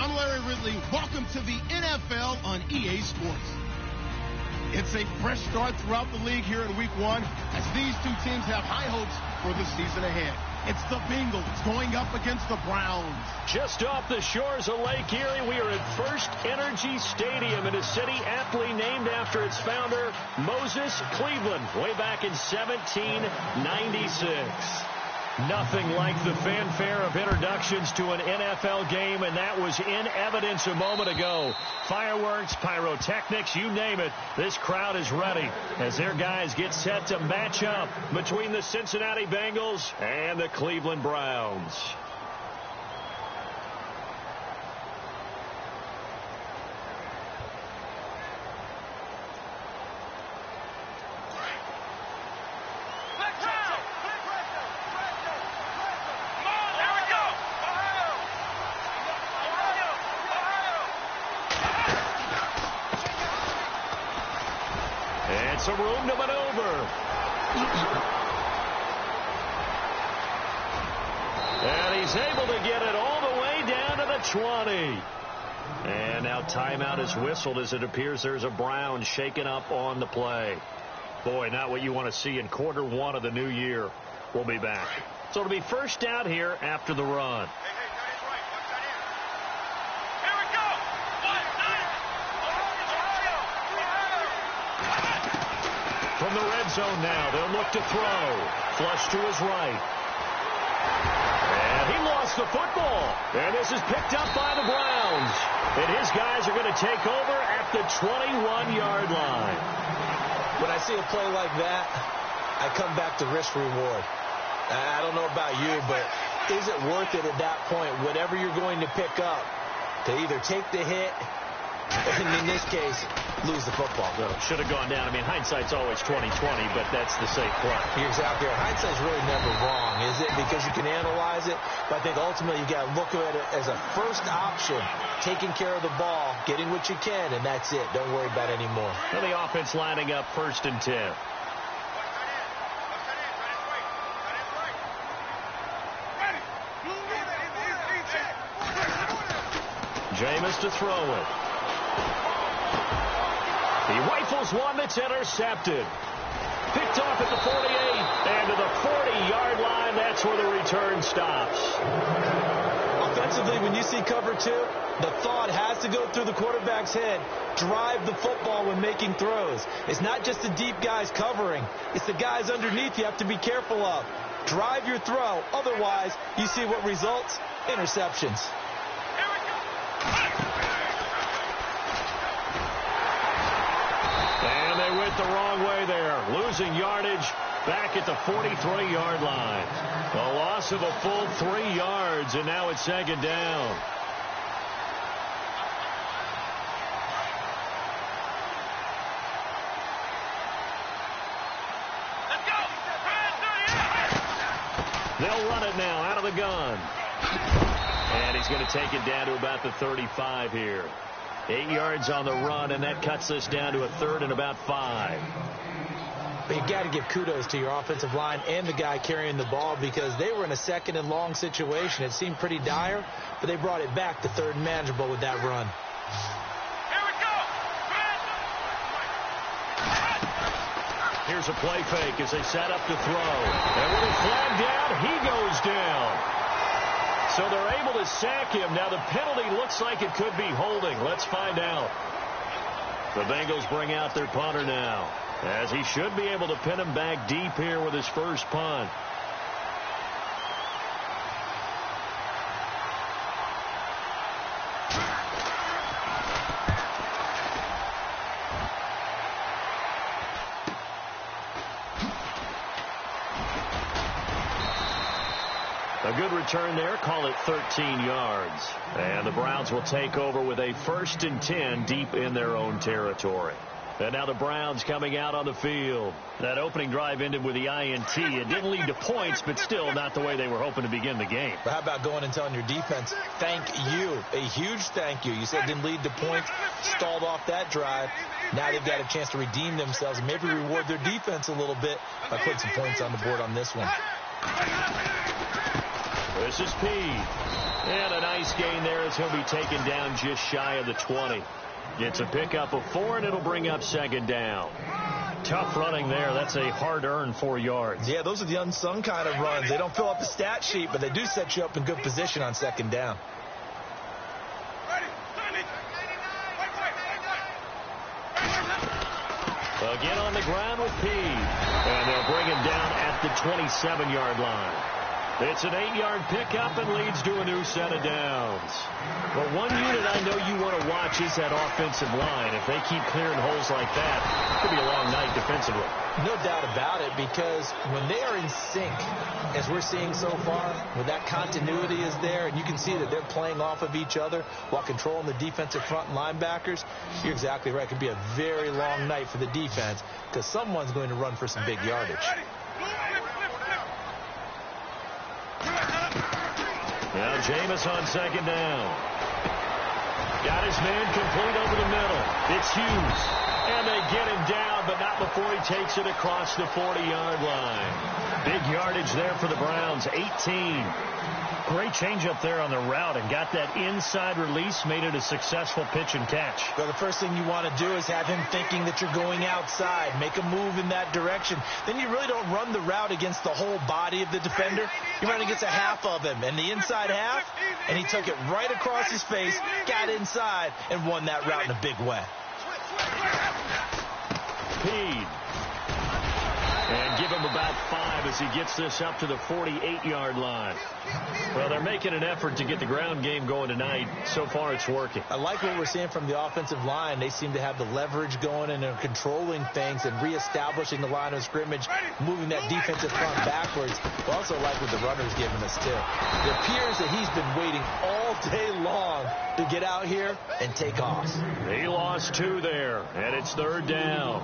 I'm Larry Ridley. Welcome to the NFL on EA Sports. It's a fresh start throughout the league here in Week 1 as these two teams have high hopes for the season ahead. It's the Bengals going up against the Browns. Just off the shores of Lake Erie, we are at First Energy Stadium in a city aptly named after its founder, Moses Cleveland, way back in 1796. Nothing like the fanfare of introductions to an NFL game, and that was in evidence a moment ago. Fireworks, pyrotechnics, you name it. This crowd is ready as their guys get set to match up between the Cincinnati Bengals and the Cleveland Browns. Some room to maneuver. And he's able to get it all the way down to the 20. And now timeout is whistled as it appears there's a Brown shaken up on the play. Boy, not what you want to see in quarter 1 of the new year. We'll be back. So it'll be first down here after the run. From the red zone now, they'll look to throw. Flush to his right. And he lost the football. And this is picked up by the Browns. And his guys are going to take over at the 21-yard line. When I see a play like that, I come back to risk reward. I don't know about you, but is it worth it at that point, whatever you're going to pick up, to either take the hit, and in this case, lose the football? Well, should have gone down. I mean, hindsight's always 20/20, but that's the safe play. You're exactly right. Hindsight's really never wrong, is it? Because you can analyze it, but I think ultimately you got to look at it as a first option, taking care of the ball, getting what you can, and that's it. Don't worry about it anymore. And the offense lining up 1st and 10. Jameis to throw it. He rifles one that's intercepted. Picked off at the 48 and to the 40-yard line. That's where the return stops. Offensively, when you see cover 2, the thought has to go through the quarterback's head. Drive the football when making throws. It's not just the deep guys covering. It's the guys underneath you have to be careful of. Drive your throw. Otherwise, you see what results? Interceptions. And they went the wrong way there, losing yardage back at the 43-yard line. A loss of a full 3 yards, and now it's 2nd down. They'll run it now out of the gun. And he's going to take it down to about the 35 here. 8 yards on the run, and that cuts this down to a 3rd and about 5. But you've got to give kudos to your offensive line and the guy carrying the ball because they were in a 2nd and long situation. It seemed pretty dire, but they brought it back to 3rd and manageable with that run. Here we go. Here's a play fake as they set up to throw. And with a flag down, he goes down. So they're able to sack him. Now the penalty looks like it could be holding. Let's find out. The Bengals bring out their punter now, as he should be able to pin him back deep here with his first punt. A good return there. Call it 13 yards. And the Browns will take over with a 1st and 10 deep in their own territory. And now the Browns coming out on the field. That opening drive ended with the INT. It didn't lead to points, but still not the way they were hoping to begin the game. But how about going and telling your defense, thank you, a huge thank you. You said it didn't lead to points, stalled off that drive. Now they've got a chance to redeem themselves and maybe reward their defense a little bit by putting some points on the board on this one. This is P. And a nice gain there as he'll be taken down just shy of the 20. It's a pickup of 4, and it'll bring up second down. Tough running there. That's a hard-earned 4 yards. Yeah, those are the unsung kind of runs. They don't fill up the stat sheet, but they do set you up in good position on second down. Again on the ground with P. And they'll bring him down at the 27-yard line. It's an 8-yard pickup and leads to a new set of downs. But one unit I know you want to watch is that offensive line. If they keep clearing holes like that, it could be a long night defensively. No doubt about it, because when they are in sync, as we're seeing so far, when that continuity is there, and you can see that they're playing off of each other while controlling the defensive front linebackers, you're exactly right. It could be a very long night for the defense because someone's going to run for some big yardage. Now Jameis on second down. Got his man complete over the middle. It's Hughes. And they get him down, but not before he takes it across the 40-yard line. Big yardage there for the Browns, 18. Great change up there on the route and got that inside release, made it a successful pitch and catch. Well, the first thing you want to do is have him thinking that you're going outside, make a move in that direction. Then you really don't run the route against the whole body of the defender. You run against a half of him, and the inside half, and he took it right across his face, got inside, and won that route in a big way. Peed. And give him about 5 as he gets this up to the 48-yard line. Well, they're making an effort to get the ground game going tonight. So far, it's working. I like what we're seeing from the offensive line. They seem to have the leverage going and are controlling things and reestablishing the line of scrimmage, moving that defensive front backwards. We also like what the runner's giving us, too. It appears that he's been waiting all day long to get out here and take off. He lost 2 there, and it's third down.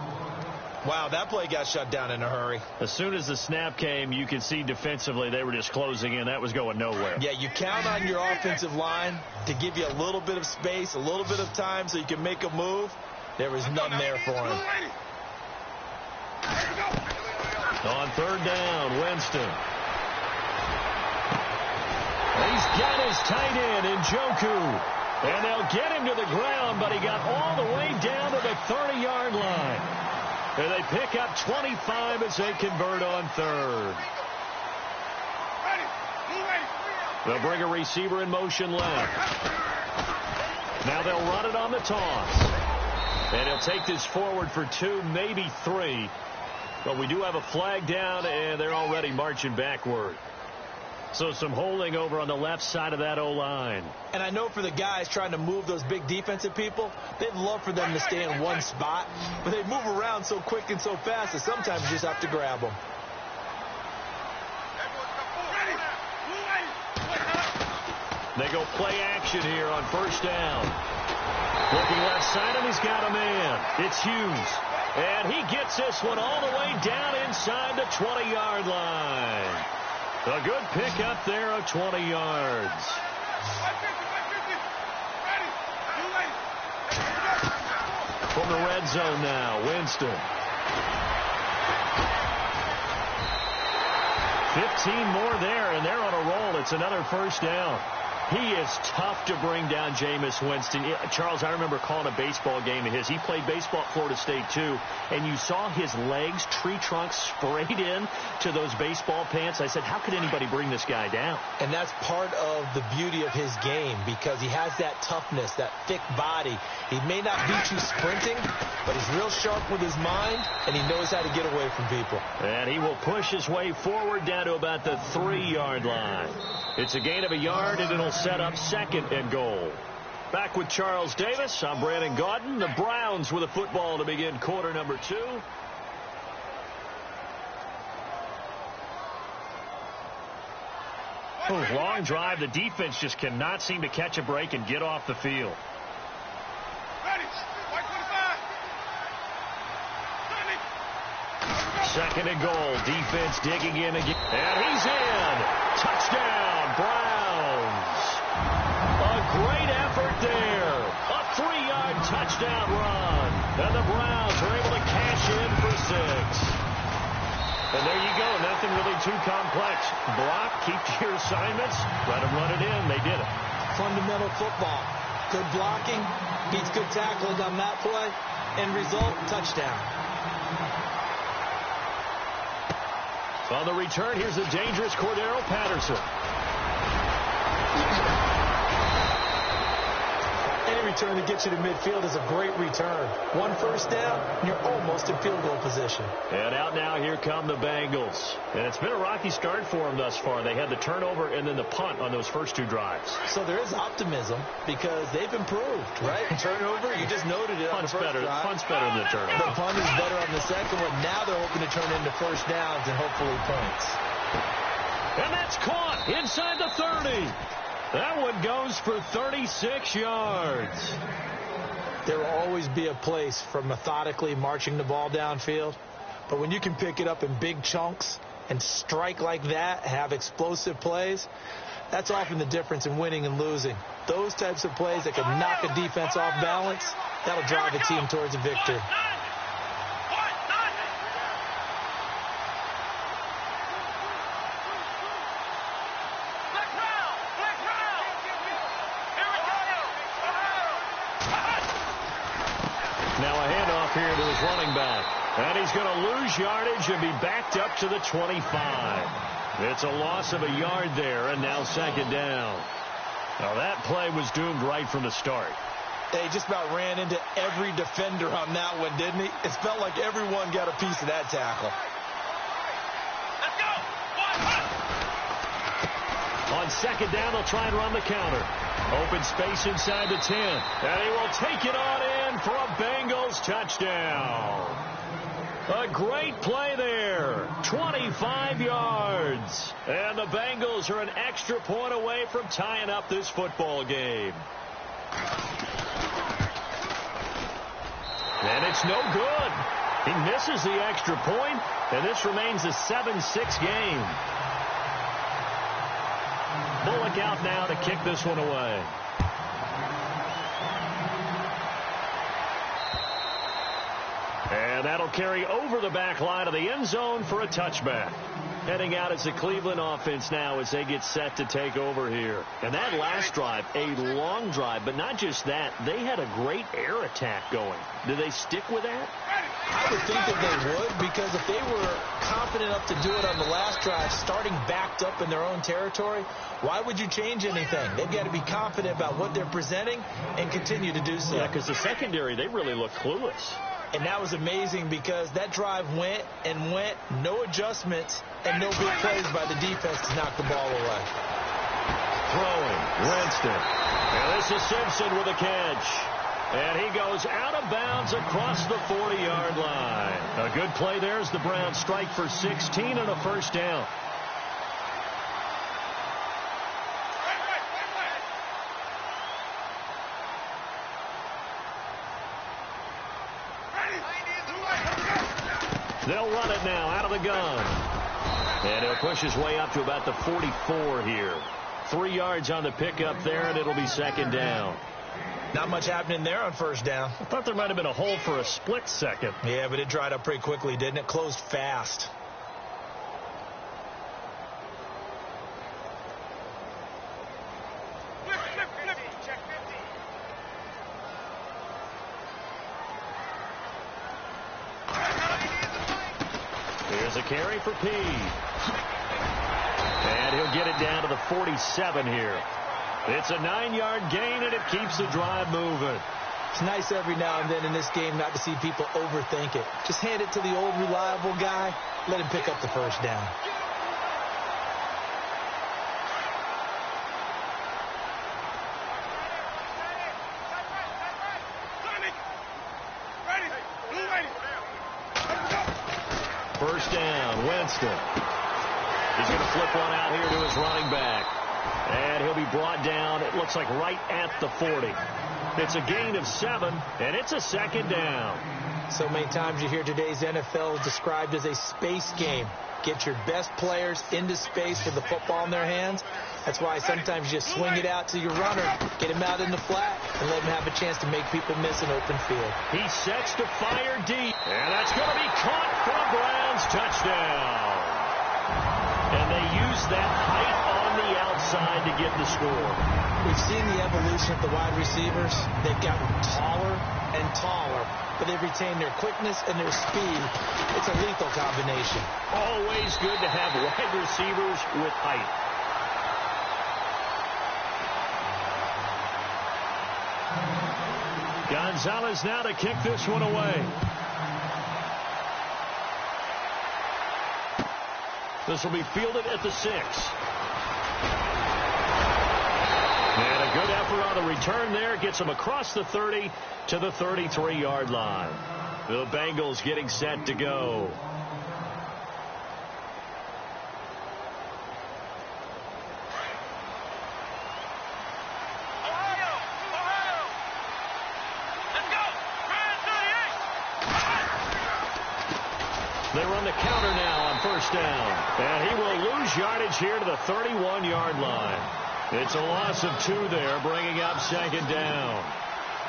Wow, that play got shut down in a hurry. As soon as the snap came, you could see defensively they were just closing in. That was going nowhere. Yeah, you count on your offensive line to give you a little bit of space, a little bit of time so you can make a move. There was none there for him. On third down, Winston. He's got his tight end in Njoku. And they'll get him to the ground, but he got all the way down to the 30-yard line. And they pick up 25 as they convert on third. They'll bring a receiver in motion left. Now they'll run it on the toss. And he'll take this forward for 2, maybe 3. But we do have a flag down, and they're already marching backward. So some holding over on the left side of that O-line. And I know for the guys trying to move those big defensive people, they'd love for them to stay in one spot. But they move around so quick and so fast that sometimes you just have to grab them. They go play action here on first down. Looking left side, and he's got a man. It's Hughes. And he gets this one all the way down inside the 20-yard line. A good pickup there of 20 yards. From the red zone now, Winston. 15 more there, and they're on a roll. It's another first down. He is tough to bring down, Jameis Winston. Charles, I remember calling a baseball game of his. He played baseball at Florida State, too, and you saw his legs, tree trunks sprayed in to those baseball pants. I said, how could anybody bring this guy down? And that's part of the beauty of his game because he has that toughness, that thick body. He may not beat you sprinting, but he's real sharp with his mind, and he knows how to get away from people. And he will push his way forward down to about the 3-yard line. It's a gain of a yard, and it'll set up second and goal. Back with Charles Davis. I'm Brandon Gaudin. The Browns with a football to begin quarter number 2. Long drive. The defense just cannot seem to catch a break and get off the field. Second and goal. Defense digging in again. And he's in. Touchdown, Browns. A great effort there. A 3-yard touchdown run. And the Browns are able to cash in for 6. And there you go. nothing really too complex. Block, keep to your assignments, let them run it in. They did it. Fundamental football. Good blocking, beats good tackling on that play. End result, touchdown. On the return, here's the dangerous Cordero Patterson. Any return that gets you to midfield is a great return. One first down, and you're almost in field goal position. And out now, here come the Bengals. And it's been a rocky start for them thus far. They had the turnover and then the punt on those first two drives. So there is optimism because they've improved, right? Turnover, you just noted it on the first drive. Punt's better than the turnover. The punt is better on the second one. Now they're hoping to turn into first downs and hopefully points. And that's caught inside the 30. That one goes for 36 yards. There will always be a place for methodically marching the ball downfield. But when you can pick it up in big chunks and strike like that, have explosive plays, that's often the difference in winning and losing. Those types of plays that can knock a defense off balance, that'll drive a team towards a victory. Now a handoff here to his running back. And he's going to lose yardage and be backed up to the 25. It's a loss of a yard there, and now second down. Now that play was doomed right from the start. They just about ran into every defender on that one, didn't he? It felt like everyone got a piece of that tackle. On second down, they'll try and run the counter. Open space inside the 10. And he will take it on in for a Bengals touchdown. A great play there. 25 yards. And the Bengals are an extra point away from tying up this football game. And it's no good. He misses the extra point, and this remains a 7-6 game. Bullock out now to kick this one away. And that'll carry over the back line of the end zone for a touchback. Heading out is the Cleveland offense now as they get set to take over here. And that last drive, a long drive, but not just that. They had a great air attack going. Do they stick with that? I would think that they would, because if they were confident enough to do it on the last drive, starting backed up in their own territory, why would you change anything? They've got to be confident about what they're presenting and continue to do so. Yeah, because the secondary, they really look clueless. And that was amazing because that drive went and went, no adjustments, and no big plays by the defense to knock the ball away. Throwing, Winston. And this is Simpson with a catch. And he goes out of bounds across the 40-yard line. A good play there as the Browns strike for 16 and a first down. They'll run it now out of the gun. And he'll push his way up to about the 44 here. 3 yards on the pickup there, and it'll be second down. Not much happening there on first down. I thought there might have been a hole for a split second. Yeah, but it dried up pretty quickly, didn't it? Closed fast. Here's a carry for P. And he'll get it down to the 47 here. It's a 9-yard gain, and it keeps the drive moving. It's nice every now and then in this game not to see people overthink it. Just hand it to the old reliable guy. Let him pick up the first down. First down, Winston. He's going to flip one out here to his running back. And he'll be brought down, it looks like right at the 40. It's a gain of 7, and it's a second down. So many times you hear today's NFL described as a space game. Get your best players into space with the football in their hands. That's why sometimes you just swing it out to your runner, get him out in the flat, and let him have a chance to make people miss an open field. He sets to fire deep, and that's going to be caught for a Browns touchdown. needs that height on the outside to get the score. We've seen the evolution of the wide receivers. They've gotten taller and taller, but they've retained their quickness and their speed. It's a lethal combination. Always good to have wide receivers with height. Gonzalez now to kick this one away. This will be fielded at the 6. And a good effort on the return there. Gets him across the 30 to the 33-yard line. The Bengals getting set to go. They run the counter now on first down. And he will lose yardage here to the 31-yard line. It's a loss of 2 there, bringing up second down.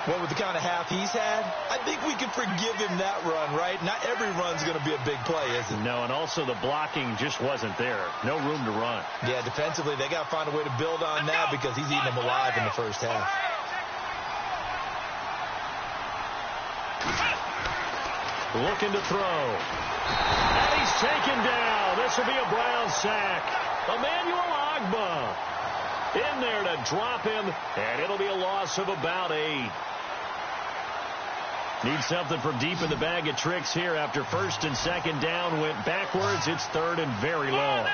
Well, with the kind of half he's had, I think we can forgive him that run, right? Not every run's going to be a big play, is it? No, and also the blocking just wasn't there. No room to run. Yeah, defensively, they got to find a way to build on that because he's eating them alive in the first half. Looking to throw. And he's taken down. This will be a Brown sack. Emmanuel Ogbah in there to drop him, and it'll be a loss of about 8. Need something from deep in the bag of tricks here after first and second down went backwards. It's third and very long.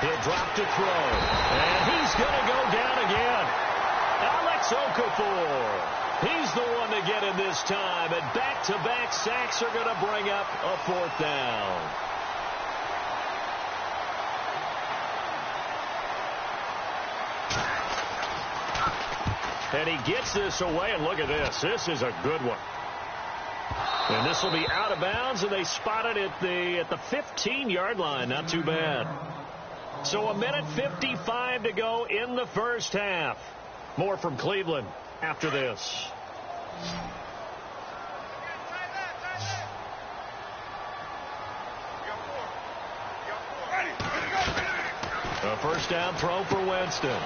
He'll drop to throw, and he's going to go down again. Alex Okafor. He's the one to get in this time, and back-to-back sacks are going to bring up a 4th down. And he gets this away, and look at this. This is a good one. And this will be out of bounds, and they spot it at the 15-yard line. Not too bad. So 1:55 to go in the first half. More from Cleveland after this. A first down throw for Winston.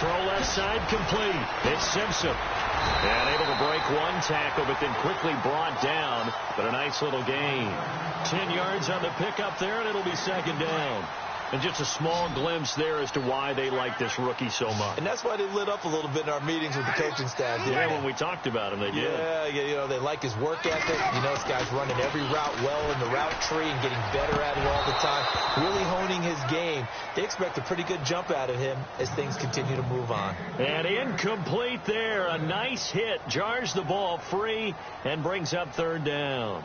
Throw left side complete. It's Simpson. And able to break one tackle, but then quickly brought down. But a nice little gain. 10 yards on the pickup there, and it'll be second down. And just a small glimpse there as to why they like this rookie so much. And that's why they lit up a little bit in our meetings with the coaching staff. Yeah, when we talked about him, they did. Yeah, you know, they like his work ethic. You know, this guy's running every route well in the route tree and getting better at it all the time. Really honing his game. They expect a pretty good jump out of him as things continue to move on. And incomplete there. A nice hit. Jars the ball free and brings up third down.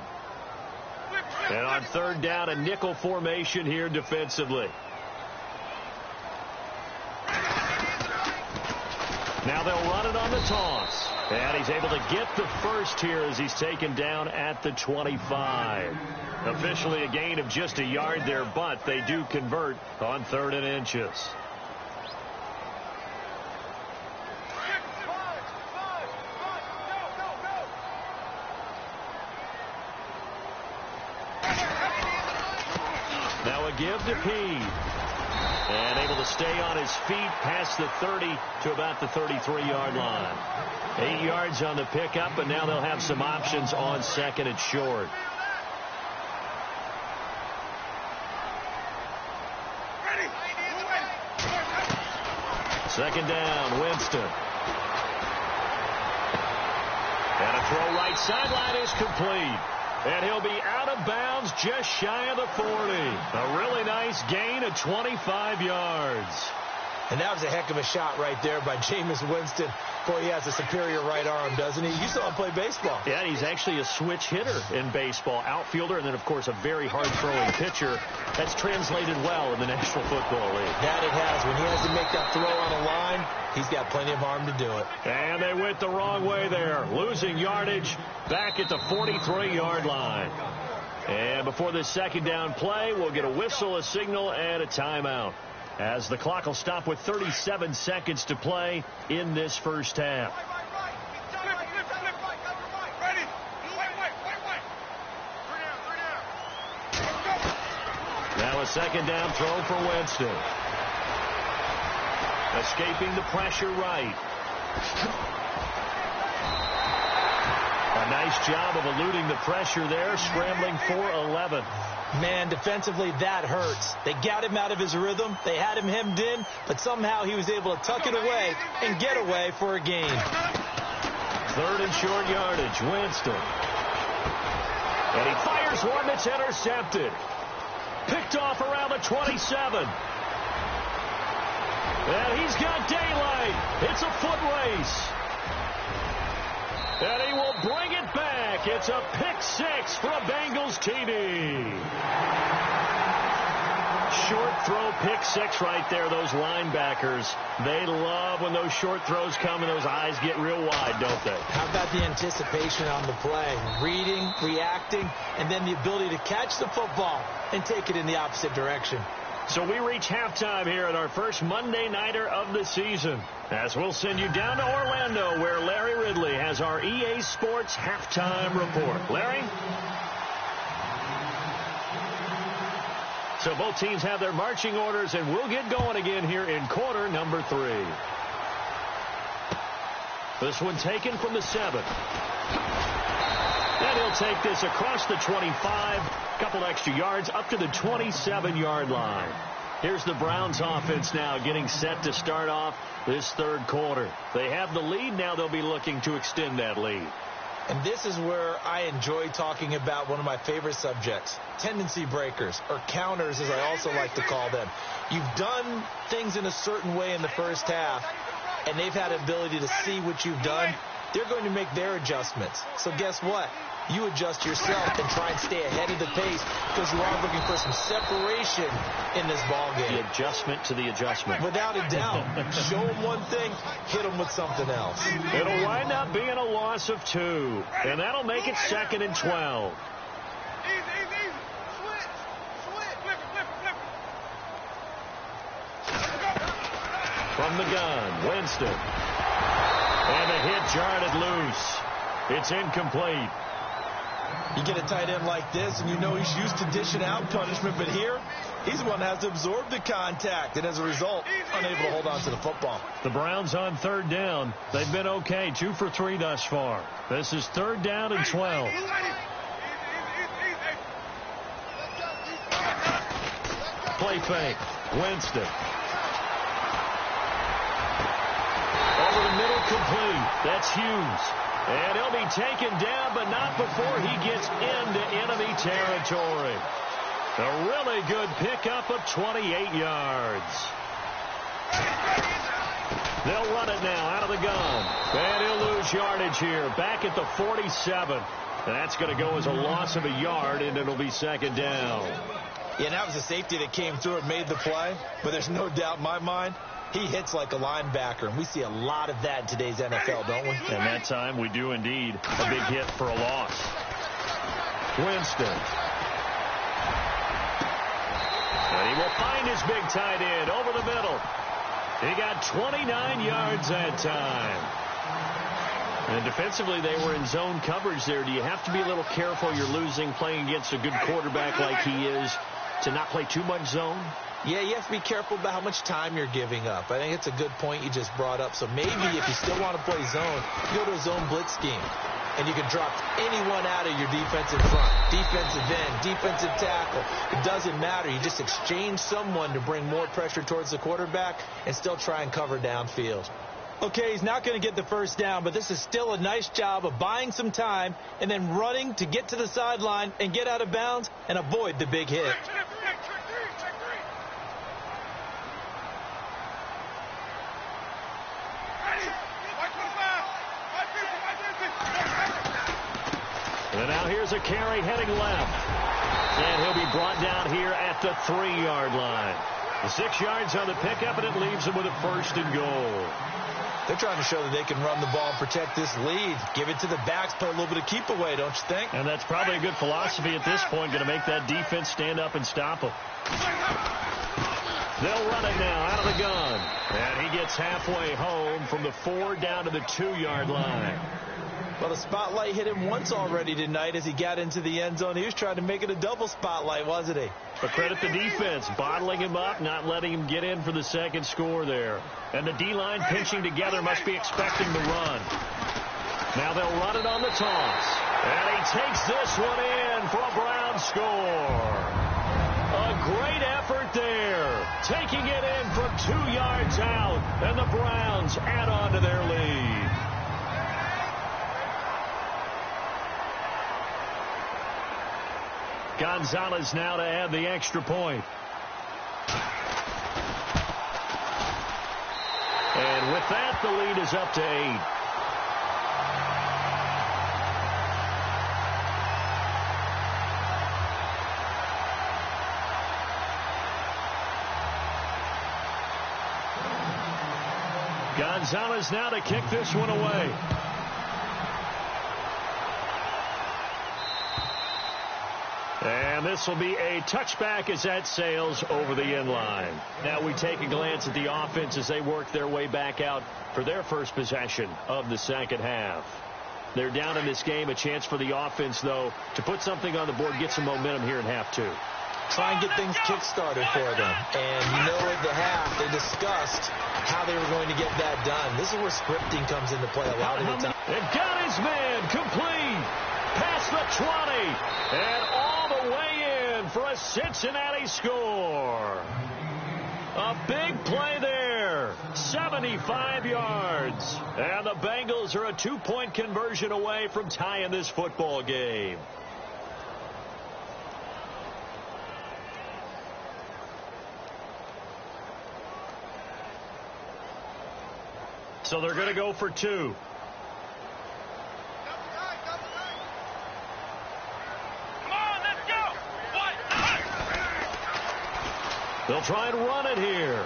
And on third down, a nickel formation here defensively. Now they'll run it on the toss. And he's able to get the first here as he's taken down at the 25. Officially a gain of just a yard there, but they do convert on 3rd and inches. Now a give to P. And able to stay on his feet past the 30 to about the 33-yard line. 8 yards on the pickup, and now they'll have some options on second and short. Second down, Winston. And a throw right sideline is complete. And he'll be out of bounds just shy of the 40. A really nice gain of 25 yards. And that was a heck of a shot right there by Jameis Winston. Boy, he has a superior right arm, doesn't he? You saw him play baseball. Yeah, he's actually a switch hitter in baseball. Outfielder, and then, of course, a very hard-throwing pitcher. That's translated well in the National Football League. That it has. When he has to make that throw on a line, he's got plenty of arm to do it. And they went the wrong way there. Losing yardage back at the 43-yard line. And before this second down play, we'll get a whistle, a signal, and a timeout, as the clock will stop with 37 seconds to play in this first half. a second down throw for Winston. Escaping the pressure right. A nice job of eluding the pressure there, scrambling for 11. Man, defensively, that hurts. They got him out of his rhythm. They had him hemmed in, but somehow he was able to tuck it away and get away for a gain. Third and short yardage, Winston. And he fires one that's intercepted. Picked off around the 27. And he's got daylight. It's a foot race. And he will bring it back. It's a pick six for a Bengals TD. Short throw pick six right there. Those linebackers, they love when those short throws come and those eyes get real wide, don't they? How about the anticipation on the play? Reading, reacting, and then the ability to catch the football and take it in the opposite direction. So we reach halftime here at our first Monday Nighter of the season, as we'll send you down to Orlando, where Larry Ridley has our EA Sports halftime report. Larry? So both teams have their marching orders, and we'll get going again here in quarter number 3. This one taken from the 7. And he'll take this across the 25, couple extra yards up to the 27-yard line. Here's the Browns offense now getting set to start off this third quarter. They have the lead. Now they'll be looking to extend that lead. And this is where I enjoy talking about one of my favorite subjects, tendency breakers, or counters as I also like to call them. You've done things in a certain way in the first half, and they've had the ability to see what you've done. They're going to make their adjustments. So guess what? You adjust yourself and try and stay ahead of the pace because you are looking for some separation in this ball game. The adjustment to the adjustment. Without a doubt. Show them one thing, hit them with something else. It'll wind up being a loss of 2, and that'll make it 2nd and 12. Easy. Switch. Flip it. From the gun, Winston. And the hit jarred loose. It's incomplete. You get a tight end like this, and you know he's used to dishing out punishment, but here, he's the one that has to absorb the contact, and as a result, unable to hold on to the football. The Browns on third down. They've been okay, 2 for 3 thus far. This is 3rd down and 12. Play fake. Winston. Over the middle, complete. That's Hughes. And he'll be taken down, but not before he gets into enemy territory. A really good pickup of 28 yards. They'll run it now out of the gun. And he'll lose yardage here. Back at the 47. That's going to go as a loss of a yard, and it'll be 2nd down. Yeah, that was a safety that came through and made the play. But there's no doubt in my mind, he hits like a linebacker, and we see a lot of that in today's NFL, don't we? And that time we do indeed. A big hit for a loss. Winston. And he will find his big tight end over the middle. He got 29 yards that time. And defensively, they were in zone coverage there. Do you have to be a little careful? You're losing playing against a good quarterback like he is to not play too much zone? Yeah, you have to be careful about how much time you're giving up. I think it's a good point you just brought up. So maybe if you still want to play zone, you go to a zone blitz scheme. And you can drop anyone out of your defensive front, defensive end, defensive tackle. It doesn't matter. You just exchange someone to bring more pressure towards the quarterback and still try and cover downfield. Okay, he's not going to get the first down, but this is still a nice job of buying some time and then running to get to the sideline and get out of bounds and avoid the big hit. And now here's a carry heading left. And he'll be brought down here at the 3-yard line. 6 yards on the pickup, and it leaves him with a 1st and goal. They're trying to show that they can run the ball and protect this lead. Give it to the backs, play a little bit of keep away, don't you think? And that's probably a good philosophy at this point, going to make that defense stand up and stop them. They'll run it now out of the gun. And he gets halfway home from the 4 down to the 2-yard line. Well, the spotlight hit him once already tonight as he got into the end zone. He was trying to make it a double spotlight, wasn't he? But credit the defense, bottling him up, not letting him get in for the second score there. And the D-line pinching together must be expecting the run. Now they'll run it on the toss. And he takes this one in for a Brown score. A great effort there. Taking it in from 2 yards out. And the Browns add on to their lead. Gonzalez now to add the extra point. And with that, the lead is up to 8. Gonzalez now to kick this one away. And this will be a touchback as that sails over the end line. Now we take a glance at the offense as they work their way back out for their first possession of the second half. They're down in this game. A chance for the offense, though, to put something on the board, get some momentum here in half 2. Try and get things kick-started for them. And you know at the half they discussed how they were going to get that done. This is where scripting comes into play a lot of the time. And got his man complete. Past the 20. And all the way in for a Cincinnati score. A big play there. 75 yards. And the Bengals are a 2-point conversion away from tying this football game. So they're going to go for 2. They'll try and run it here.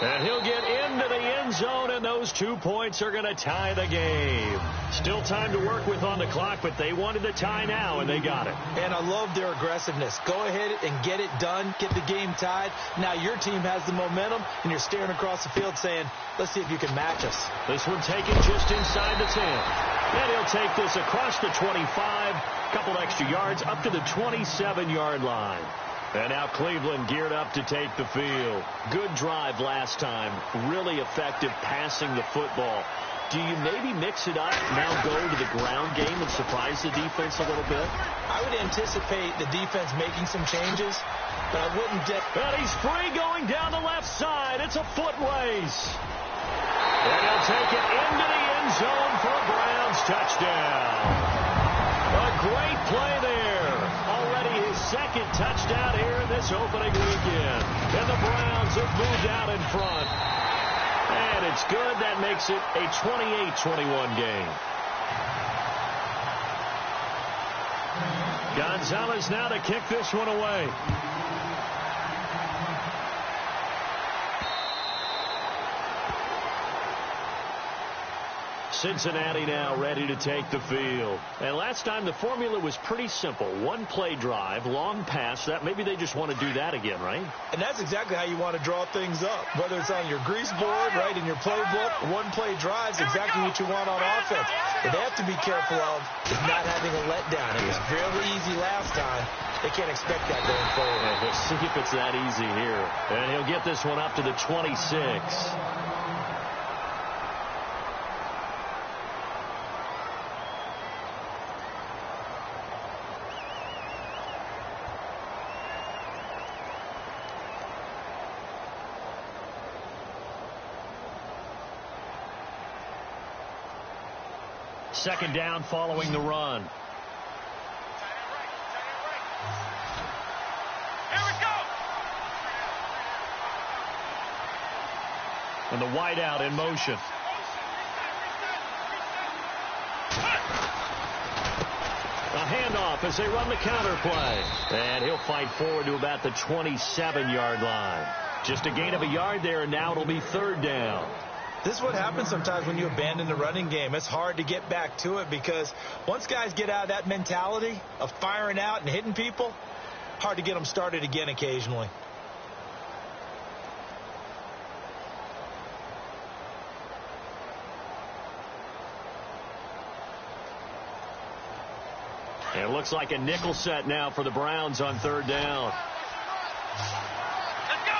And he'll get into the end zone, and those 2 points are going to tie the game. Still time to work with on the clock, but they wanted the tie now, and they got it. And I love their aggressiveness. Go ahead and get it done. Get the game tied. Now your team has the momentum, and you're staring across the field saying, let's see if you can match us. This one taken just inside the 10. And he'll take this across the 25. Couple extra yards up to the 27-yard line. And now Cleveland geared up to take the field. Good drive last time. Really effective passing the football. Do you maybe mix it up, now go to the ground game and surprise the defense a little bit? I would anticipate the defense making some changes, but I wouldn't. And he's free going down the left side. It's a foot race. And he'll take it into the end zone for a Browns touchdown. A great play there. Already his second touchdown here in this opening weekend. And the Browns have moved out in front. And it's good. That makes it a 28-21 game. Gonzalez now to kick this one away. Cincinnati now ready to take the field. And last time the formula was pretty simple. One play drive, long pass. That maybe they just want to do that again, right? And that's exactly how you want to draw things up. Whether it's on your grease board, right, in your playbook, one play drive is exactly what you want on offense. What they have to be careful of is not having a letdown. It was fairly easy last time. They can't expect that going forward. Yeah, we'll see if it's that easy here. And he'll get this one up to the 26. Second down following the run. Here we go. And the wideout in motion. A handoff as they run the counter play. And he'll fight forward to about the 27-yard line. Just a gain of a yard there, and now it'll be third down. This is what happens sometimes when you abandon the running game. It's hard to get back to it because once guys get out of that mentality of firing out and hitting people, hard to get them started again occasionally. And it looks like a nickel set now for the Browns on third down. Let's go.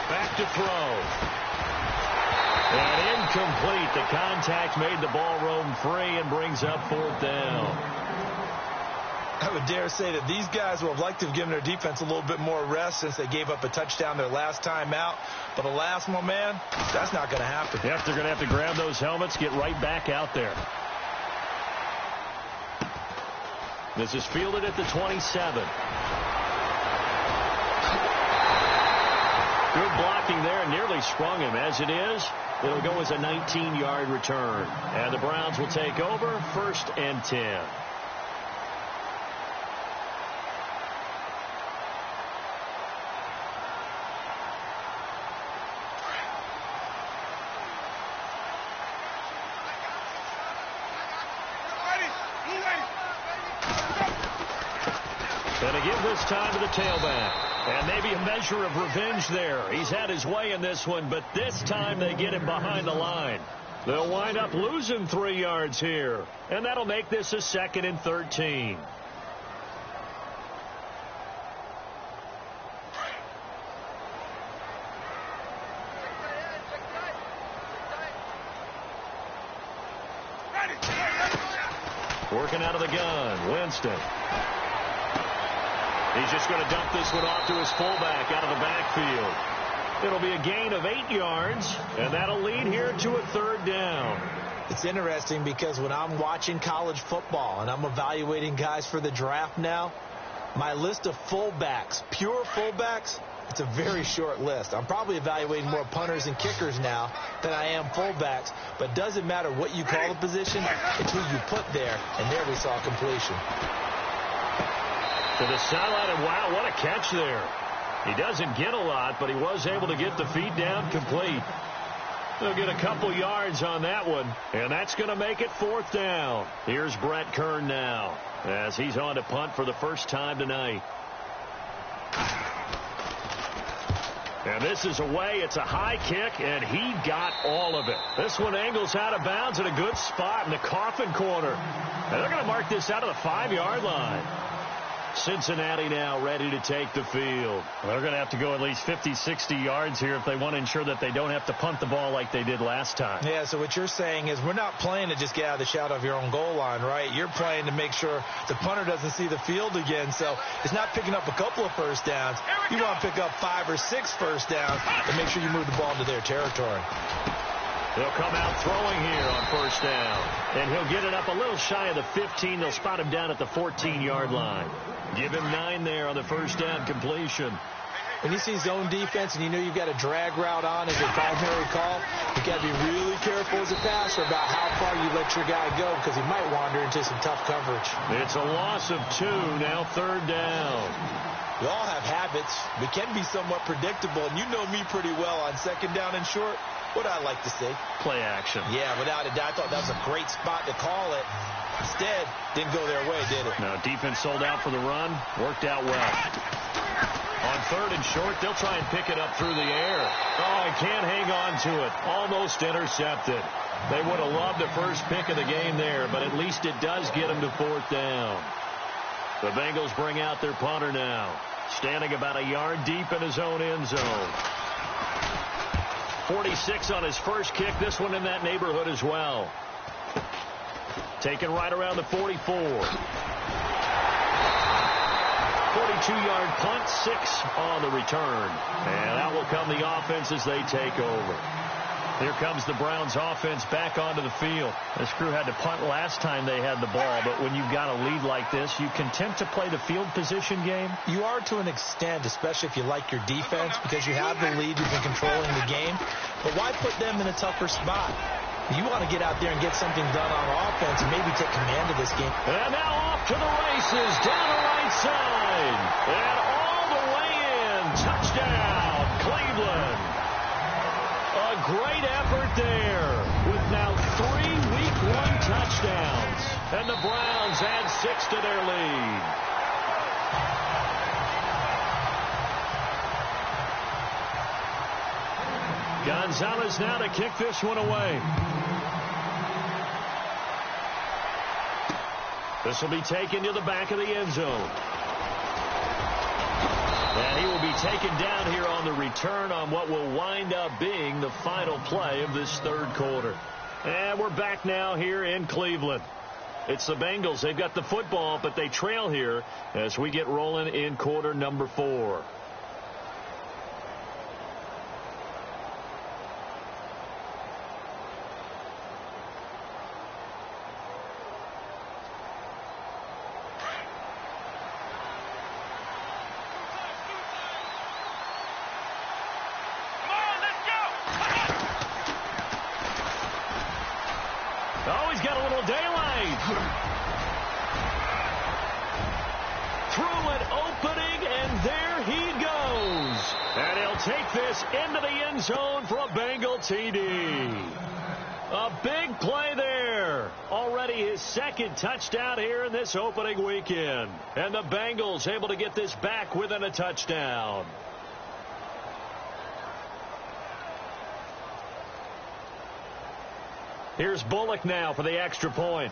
Back to throw. And incomplete. The contact made the ball roam free and brings up fourth down. I would dare say that these guys would have liked to have given their defense a little bit more rest since they gave up a touchdown their last time out. But the last one, man, that's not going to happen. Yep, they're going to have to grab those helmets, get right back out there. This is fielded at the 27. Good blocking there, nearly sprung him. As it is, it'll go as a 19-yard return. And the Browns will take over, 1st and 10. And to give this time to the tailback. And maybe a measure of revenge there. He's had his way in this one, but this time they get him behind the line. They'll wind up losing 3 yards here. And that'll make this a 2nd and 13. Working out of the gun, Winston. He's just going to dump this one off to his fullback out of the backfield. It'll be a gain of 8 yards, and that'll lead here to a 3rd down. It's interesting because when I'm watching college football and I'm evaluating guys for the draft now, my list of fullbacks, pure fullbacks, it's a very short list. I'm probably evaluating more punters and kickers now than I am fullbacks, but it doesn't matter what you call the position, it's who you put there, and there we saw completion. To the sideline, and wow, what a catch there. He doesn't get a lot, but he was able to get the feet down complete. They'll get a couple yards on that one, and that's going to make it 4th down. Here's Brett Kern now, as he's on to punt for the first time tonight. And this is away. It's a high kick, and he got all of it. This one angles out of bounds at a good spot in the coffin corner. And they're going to mark this out of the 5-yard line. Cincinnati now ready to take the field. They're going to have to go at least 50, 60 yards here if they want to ensure that they don't have to punt the ball like they did last time. Yeah, so what you're saying is we're not playing to just get out of the shadow of your own goal line, right? You're playing to make sure the punter doesn't see the field again. So it's not picking up a couple of first downs. You want to pick up 5 or 6 first downs and make sure you move the ball into their territory. They'll come out throwing here on 1st down. And he'll get it up a little shy of the 15. They'll spot him down at the 14-yard line. Give him 9 there on the 1st down completion. When you see zone defense and you know you've got a drag route on as your primary call, you've got to be really careful as a passer about how far you let your guy go because he might wander into some tough coverage. It's a loss of 2, now 3rd down. We all have habits. We can be somewhat predictable, and you know me pretty well on 2nd down and short. What I like to see? Play action. Yeah, without a doubt. I thought that was a great spot to call it. Instead, didn't go their way, did it? No, defense sold out for the run. Worked out well. On 3rd and short, they'll try and pick it up through the air. Oh, he can't hang on to it. Almost intercepted. They would have loved the first pick of the game there, but at least it does get them to 4th down. The Bengals bring out their punter now, standing about a yard deep in his own end zone. 46 on his first kick. This one in that neighborhood as well. Taken right around the 44. 42-yard punt, 6 on the return. And out will come the offense as they take over. Here comes the Browns offense back onto the field. This crew had to punt last time they had the ball, but when you've got a lead like this, you content to play the field position game? You are to an extent, especially if you like your defense, because you have the lead, you've been controlling the game. But why put them in a tougher spot? You want to get out there and get something done on offense and maybe take command of this game. And now off to the races, down the right side. And all the way in. Touchdown, Cleveland. A great effort there with now 3 Week 1 touchdowns. And the Browns add 6 to their lead. Gonzalez now to kick this one away. This will be taken to the back of the end zone. And he will be taken down here on the return on what will wind up being the final play of this third quarter. And we're back now here in Cleveland. It's the Bengals. They've got the football, but they trail here as we get rolling in quarter number 4. Oh, he's got a little daylight. Through an opening, and there he goes. And he'll take this into the end zone for a Bengal TD. A big play there. Already his second touchdown here in this opening weekend. And the Bengals able to get this back within a touchdown. Here's Bullock now for the extra point.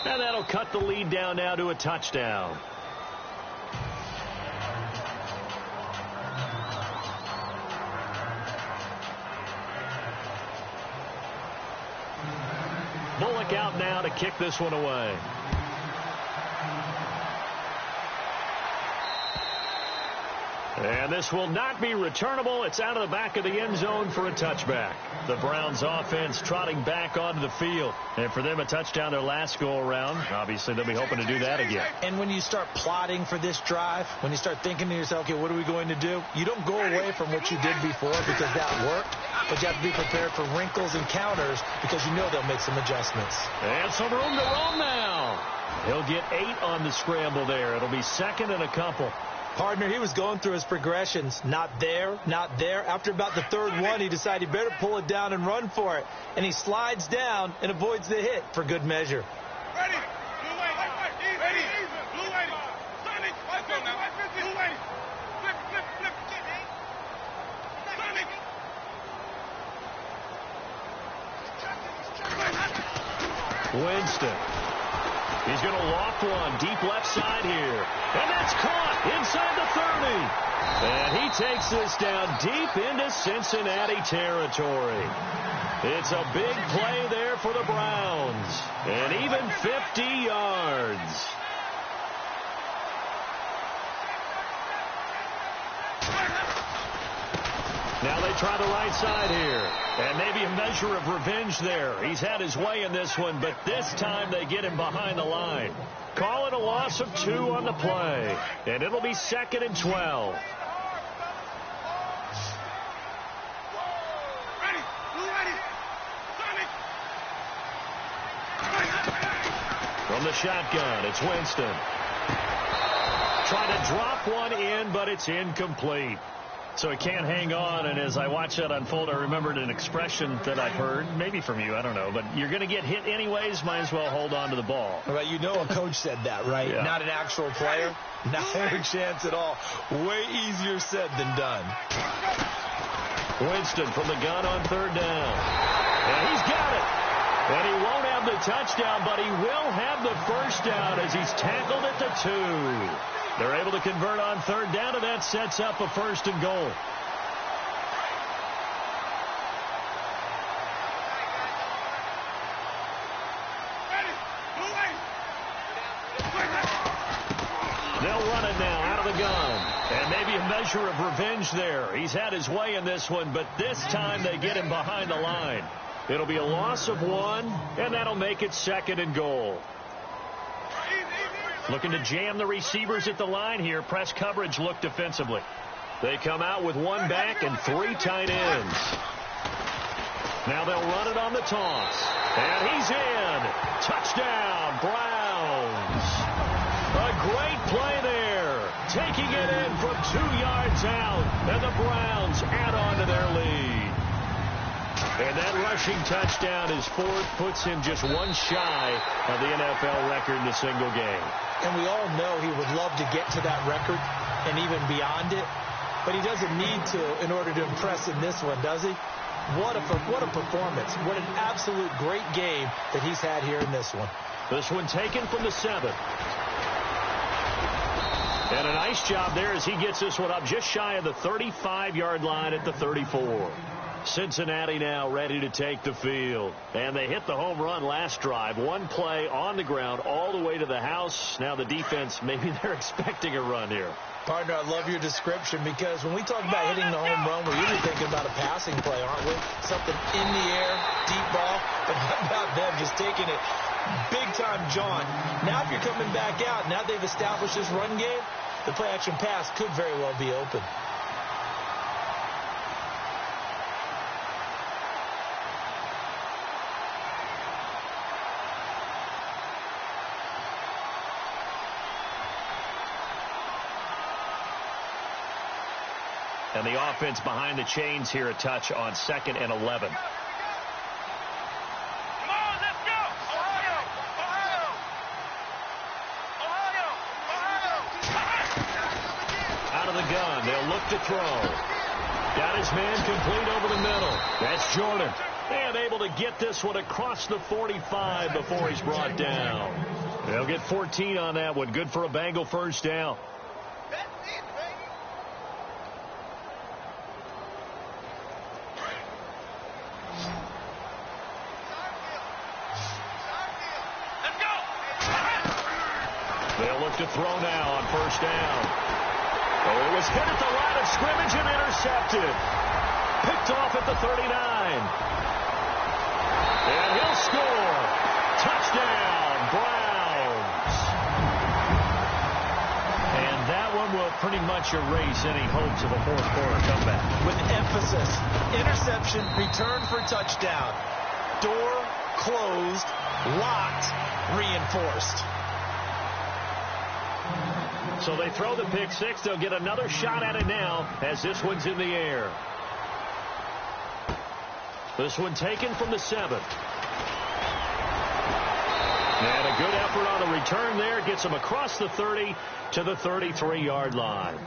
And that'll cut the lead down now to a touchdown. Bullock out now to kick this one away. And this will not be returnable. It's out of the back of the end zone for a touchback. The Browns offense trotting back onto the field. And for them, a touchdown their last go-around. Obviously, they'll be hoping to do that again. And when you start plotting for this drive, when you start thinking to yourself, okay, what are we going to do? You don't go away from what you did before because that worked. But you have to be prepared for wrinkles and counters because you know they'll make some adjustments. And some room to roam now. He'll get 8 on the scramble there. It'll be second and a couple. Partner, he was going through his progressions. Not there, not there. After about the third one, he decided he better pull it down and run for it. And he slides down and avoids the hit for good measure. Ready. Blue lady. Ready. Blue lady. Sonic. Let's go now. Blue lady. Flip. Sonic. Winston. He's going to loft one deep left side here. And that's caught inside the 30. And he takes this down deep into Cincinnati territory. It's a big play there for the Browns. And even 50 yards. Now they try the right side here. And maybe a measure of revenge there. He's had his way in this one, but this time they get him behind the line. Call it a loss of 2 on the play. And it'll be second and 12. From the shotgun, it's Winston. Trying to drop one in, but it's incomplete. So he can't hang on, and as I watched that unfold, I remembered an expression that I've heard, maybe from you, I don't know, but you're going to get hit anyways, might as well hold on to the ball. Well, you know a coach said that, right? Yeah. Not an actual player. Not a chance at all. Way easier said than done. Winston from the gun on third down. And he's got it. And he won't have the touchdown, but he will have the first down as he's tackled at the 2. They're able to convert on third down, and that sets up a first and goal. They'll run it now out of the gun. And maybe a measure of revenge there. He's had his way in this one, but this time they get him behind the line. It'll be a loss of 1, and that'll make it second and goal. Looking to jam the receivers at the line here. Press coverage look defensively. They come out with 1 back and 3 tight ends. Now they'll run it on the toss. And he's in. Touchdown, Browns. A great play there. Taking it in from 2 yards out. And the Browns add on to their lead. And that rushing touchdown is fourth, puts him just one shy of the NFL record in a single game. And we all know he would love to get to that record and even beyond it, but he doesn't need to in order to impress in this one, does he? What a performance. What an absolute great game that he's had here in this one. This one taken from the 7. And a nice job there as he gets this one up just shy of the 35-yard line at the 34. Cincinnati now ready to take the field. And they hit the home run last drive. One play on the ground all the way to the house. Now the defense, maybe they're expecting a run here. Partner, I love your description because when we talk about hitting the home run, we're usually thinking about a passing play, aren't we? Something in the air, deep ball. But how about them just taking it big-time jaunt? Now if you're coming back out, now they've established this run game, the play-action pass could very well be open. And the offense behind the chains here a touch on 2nd and 11. Out of the gun, they'll look to throw. Got his man complete over the middle. That's Jordan. And able to get this one across the 45 before he's brought down. They'll get 14 on that one. Good for a Bengal first down. They'll look to throw now on first down. Oh, it was hit at the line of scrimmage and intercepted. Picked off at the 39. And he'll score. Touchdown, Browns. And that one will pretty much erase any hopes of a fourth quarter comeback. With emphasis, interception, return for touchdown. Door closed, locked, reinforced. So they throw the pick six. They'll get another shot at it now as this one's in the air. This one taken from the 7. And a good effort on the return there. Gets them across the 30 to the 33-yard line.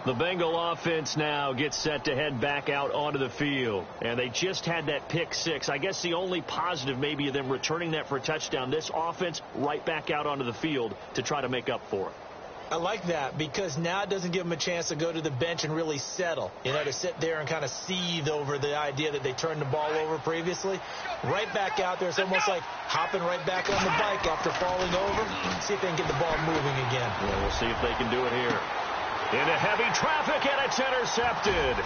The Bengal offense now gets set to head back out onto the field. And they just had that pick six. I guess the only positive maybe of them returning that for a touchdown. This offense right back out onto the field to try to make up for it. I like that because now it doesn't give them a chance to go to the bench and really settle, to sit there and kind of seethe over the idea that they turned the ball over previously. Right back out there. It's almost like hopping right back on the bike after falling over. See if they can get the ball moving again. Well, we'll see if they can do it here. Into heavy traffic, and it's intercepted.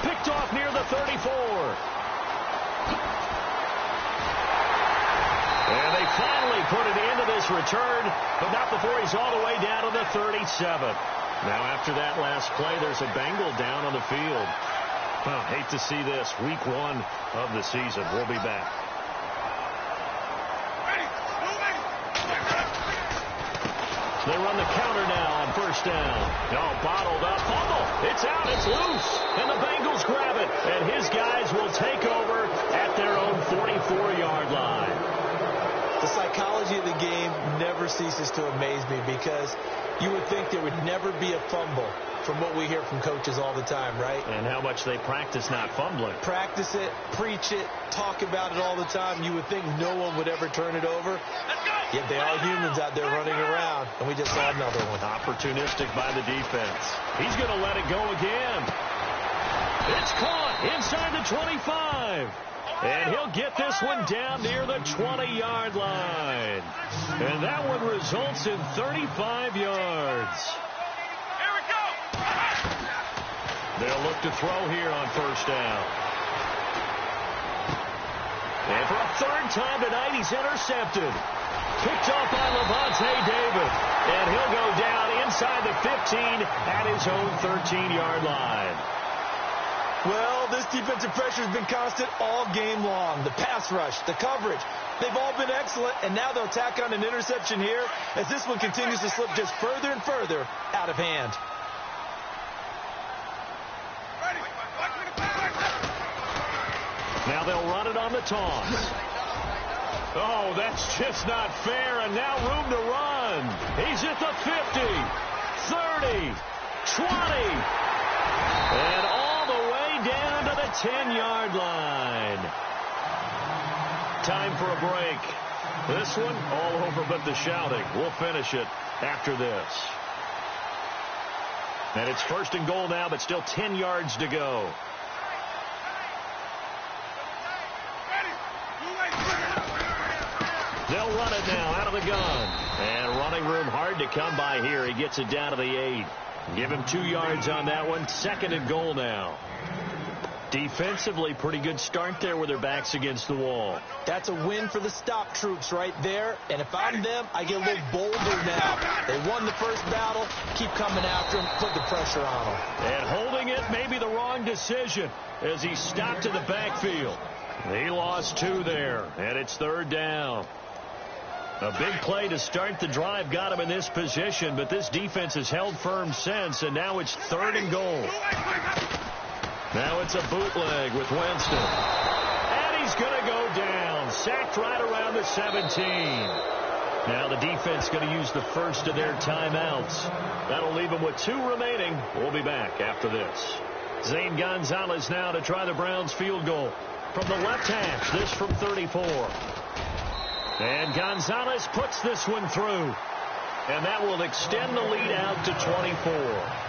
Picked off near the 34. And they finally put it into this return, but not before he's all the way down to the 37. Now after that last play, there's a Bengal down on the field. Hate to see this. Week 1 of the season. We'll be back. They run the counter now on first down. Bottled up. Fumble. It's out. It's loose. And the Bengals grab it. And his guys will take over at their own 44-yard line. The psychology of the game never ceases to amaze me because you would think there would never be a fumble from what we hear from coaches all the time, right? And how much they practice not fumbling. Practice it, preach it, talk about it all the time. You would think no one would ever turn it over. Yet they are humans out there running around, and we just saw another one. Opportunistic by the defense. He's going to let it go again. It's caught inside the 25. And he'll get this one down near the 20-yard line. And that one results in 35 yards. Here we go. They'll look to throw here on first down. And for a third time tonight, he's intercepted. Picked off by Levante David. And he'll go down inside the 15 at his own 13-yard line. Well, this defensive pressure has been constant all game long. The pass rush, the coverage, they've all been excellent, and now they'll tack on an interception here as this one continues to slip just further and further out of hand. Now Now they'll run it on the toss. Oh, that's just not fair, and now room to run. He's at the 50, 30, 20, and all the way down to the 10-yard line. Time for a break. This one all over but the shouting. We'll finish it after this. And it's 1st and goal now, but still 10 yards to go. They'll run it now out of the gun. And running room hard to come by here. He gets it down to the 8. Give him 2 yards on that one. 2nd and goal now. Defensively, pretty good start there with their backs against the wall. That's a win for the stop troops right there. And if I'm them, I get a little bolder now. They won the first battle. Keep coming after them. Put the pressure on them. And holding it may be the wrong decision as he stopped in the backfield. He lost 2 there, and it's 3rd down. A big play to start the drive got him in this position, but this defense has held firm since, and now it's 3rd and goal. Now it's a bootleg with Winston. And he's going to go down. Sacked right around the 17. Now the defense going to use the first of their timeouts. That'll leave them with 2 remaining. We'll be back after this. Zane Gonzalez now to try the Browns field goal. From the left hash, this from 34. And Gonzalez puts this one through. And that will extend the lead out to 24.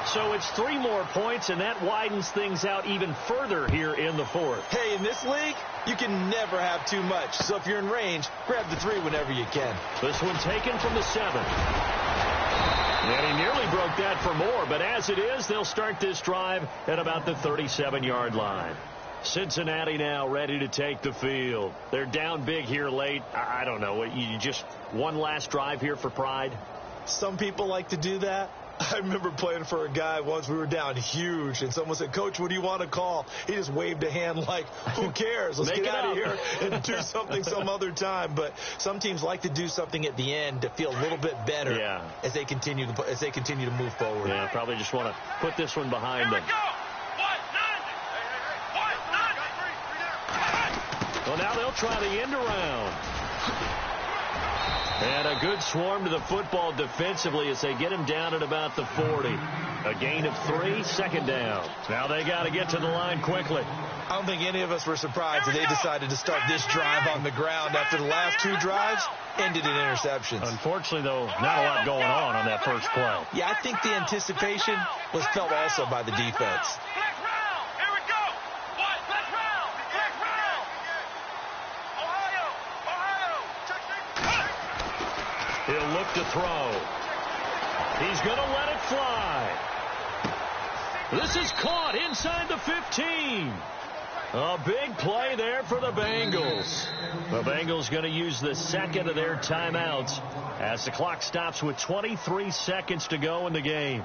So it's 3 more points, and that widens things out even further here in the 4th. Hey, in this league, you can never have too much. So if you're in range, grab the 3 whenever you can. This one taken from the 7. And he nearly broke that for more, but as it is, they'll start this drive at about the 37-yard line. Cincinnati now ready to take the field. They're down big here late. I don't know. You just one last drive here for pride? Some people like to do that. I remember playing for a guy once. We were down huge, and someone said, "Coach, what do you want to call?" He just waved a hand like, who cares? Let's get out of here and do something some other time. But some teams like to do something at the end to feel a little bit better as they continue to move forward. Yeah, probably just want to put this one behind them. Well, now they'll try the end around. And a good swarm to the football defensively as they get him down at about the 40. A gain of 3, 2nd down. Now they got to get to the line quickly. I don't think any of us were surprised that they decided to start this drive on the ground after the last 2 drives ended in interceptions. Unfortunately, though, not a lot going on that first play. Yeah, I think the anticipation was felt also by the defense. He'll look to throw. He's going to let it fly. This is caught inside the 15. A big play there for the Bengals. The Bengals going to use the 2nd of their timeouts as the clock stops with 23 seconds to go in the game.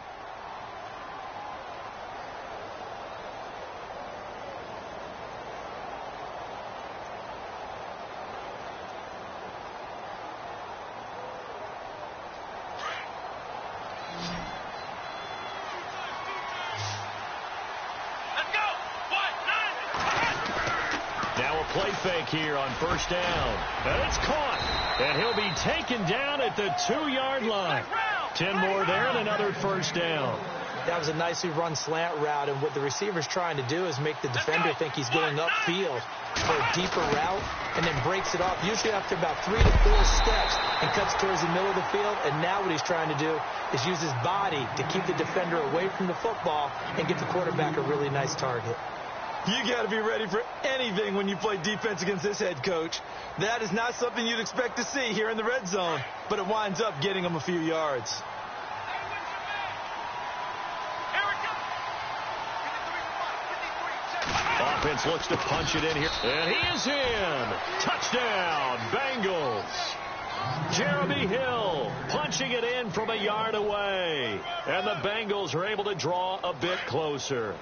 Play fake here on 1st down. And it's caught. And he'll be taken down at the 2-yard line. 10 more there and another 1st down. That was a nicely run slant route, and what the receiver's trying to do is make the defender think he's going upfield for a deeper route and then breaks it off, usually after about 3 to 4 steps, and cuts towards the middle of the field. And now what he's trying to do is use his body to keep the defender away from the football and give the quarterback a really nice target. You got to be ready for anything when you play defense against this head coach. That is not something you'd expect to see here in the red zone, but it winds up getting him a few yards. Offense looks to punch it in here. And he is in. Touchdown, Bengals. Jeremy Hill punching it in from a yard away. And the Bengals are able to draw a bit closer.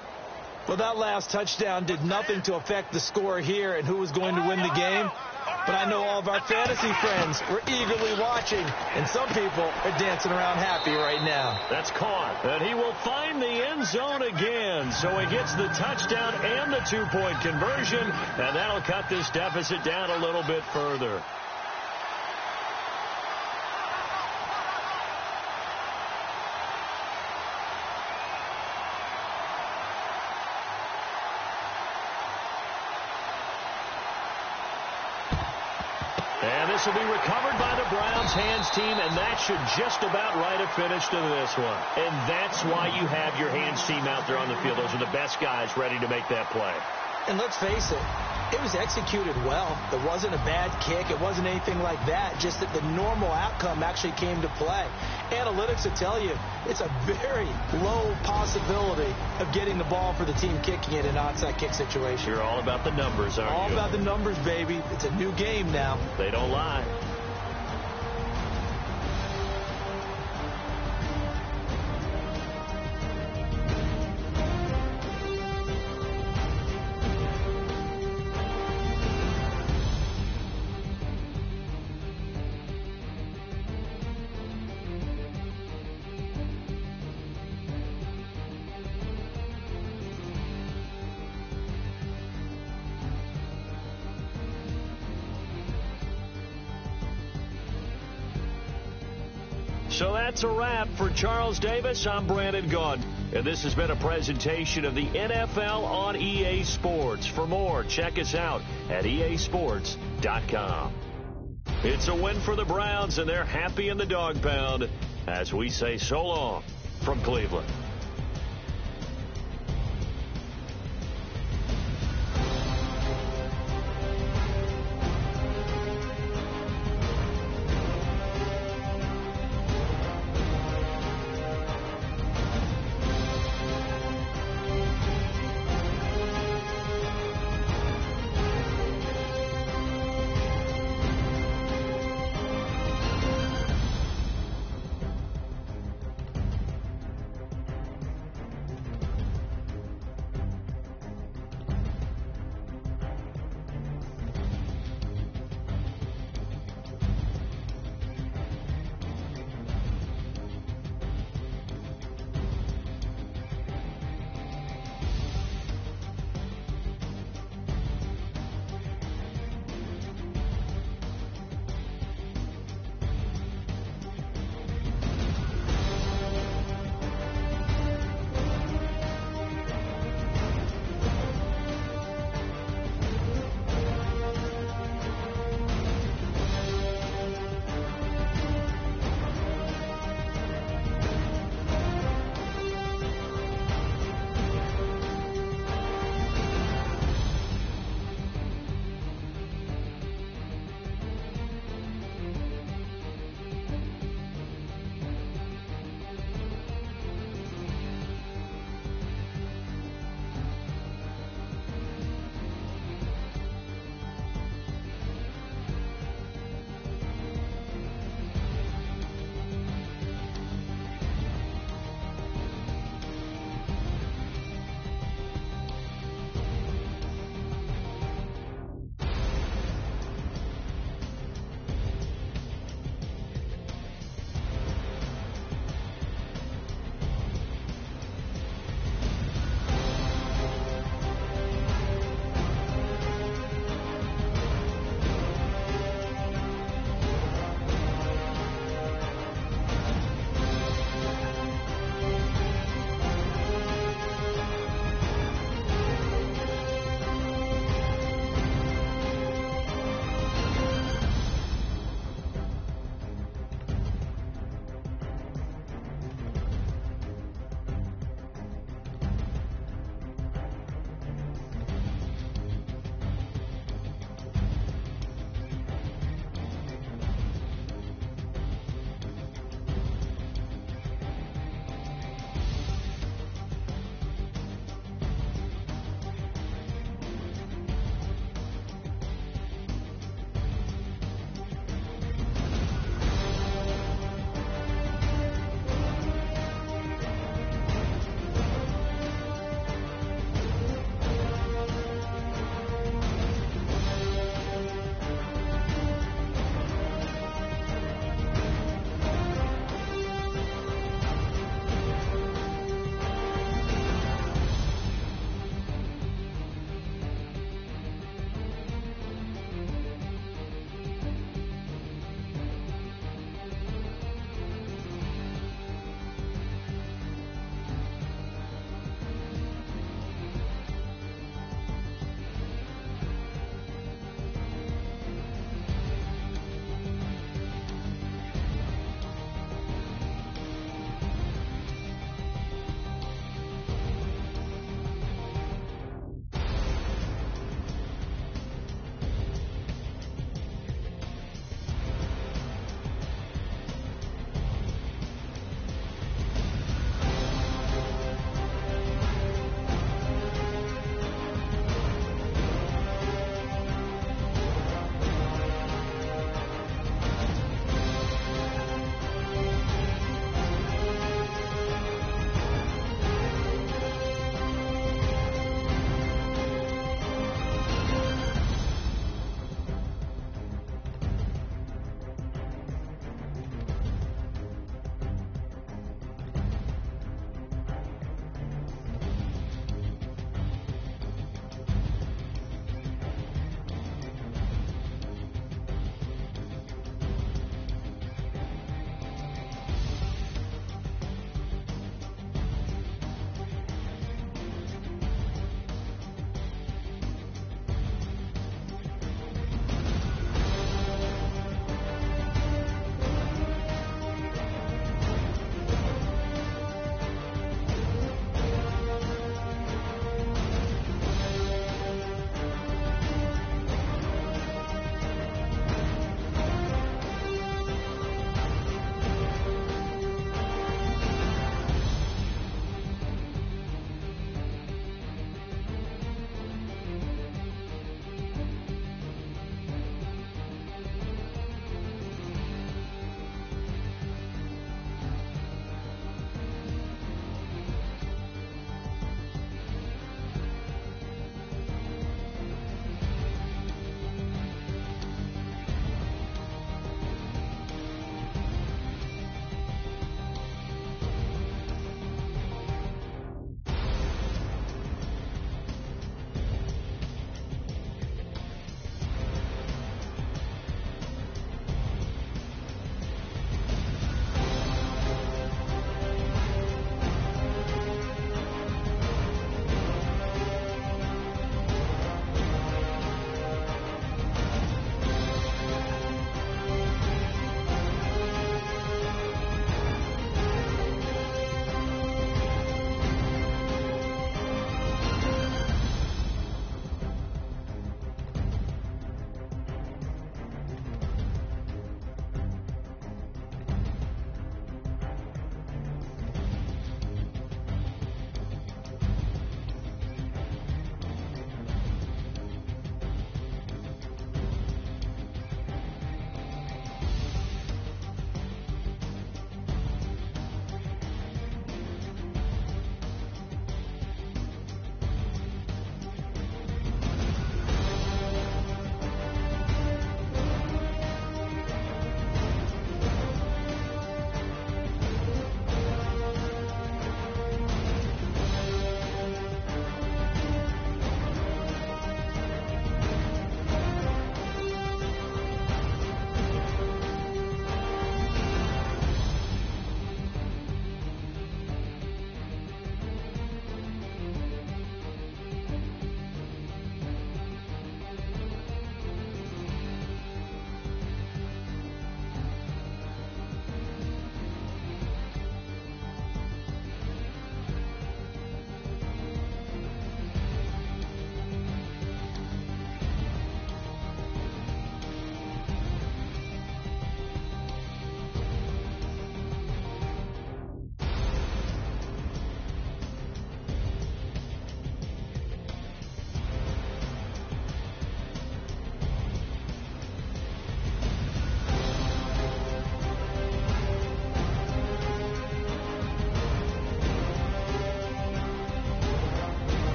Well, that last touchdown did nothing to affect the score here and who was going to win the game. but I know all of our fantasy friends were eagerly watching, and some people are dancing around happy right now. That's caught, and he will find the end zone again. So he gets the touchdown and the two-point conversion, and that'll cut this deficit down a little bit further. And this will be recovered by the Browns hands team, and that should just about write a finish to this one. And that's why you have your hands team out there on the field. Those are the best guys ready to make that play. And let's face it, it was executed well. It wasn't a bad kick. It wasn't anything like that. Just that the normal outcome actually came to play. Analytics will tell you it's a very low possibility of getting the ball for the team kicking it in an onside kick situation. You're all about the numbers, aren't you? All about the numbers, baby. It's a new game now. They don't lie. So that's a wrap for Charles Davis. I'm Brandon Gaudin, and this has been a presentation of the NFL on EA Sports. For more, check us out at easports.com. It's a win for the Browns, and they're happy in the dog pound as we say so long from Cleveland.